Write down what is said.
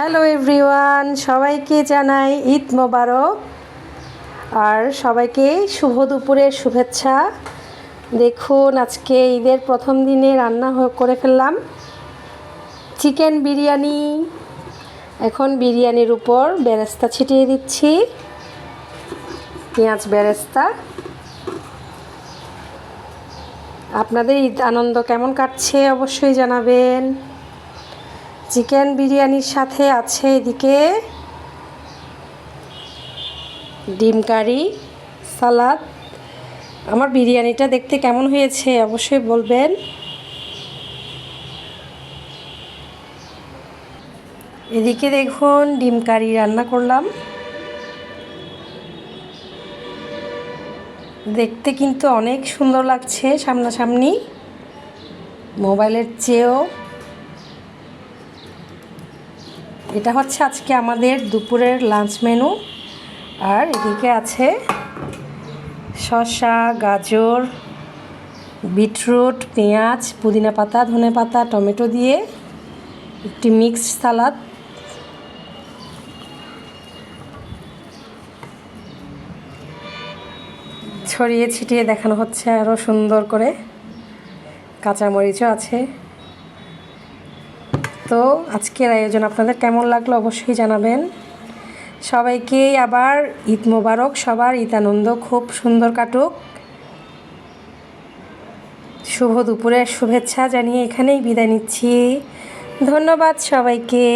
Hello everyone, সবাইকে জানাই ঈদ মোবারক আর সবাইকে শুভ দুপুরের শুভেচ্ছা। দেখুন, আজকে ঈদের প্রথম দিনে রান্না করে ফেললাম চিকেন বিরিয়ানি। এখন বিরিয়ানির উপর বেরেস্তা ছিটিয়ে দিচ্ছি, পেঁয়াজ বেরেস্তা। আপনাদের ঈদ আনন্দ কেমন কাটছে অবশ্যই জানাবেন। চিকেন বিরিয়ানির সাথে আছে এদিকে ডিম কারি, সালাদ। আমার বিরিয়ানিটা দেখতে কেমন হয়েছে অবশ্যই বলবেন। এদিকে দেখুন ডিম কারি রান্না করলাম, দেখতে কিন্তু অনেক সুন্দর লাগছে সামনাসামনি, মোবাইলের চেয়েও। এটা হচ্ছে আজকে আমাদের দুপুরের লাঞ্চ মেনু। আর এদিকে আছে শসা, গাজর, বিটরুট, পেঁয়াজ, পুদিনা পাতা, ধনে পাতা, টমেটো দিয়ে একটি মিক্সড সালাদ। ছড়িয়ে ছিটিয়ে দেখানো হচ্ছে আরও সুন্দর করে, কাঁচামরিচও আছে। তো আজকের আয়োজন আপনাদের কেমন লাগলো অবশ্যই জানাবেন। সবাইকে আবার ঈদ মোবারক, সবার ঈদ আনন্দ খুব সুন্দর কাটুক। শুভ দুপুরের শুভেচ্ছা জানিয়ে এখানেই বিদায় নিচ্ছি। ধন্যবাদ সবাইকে।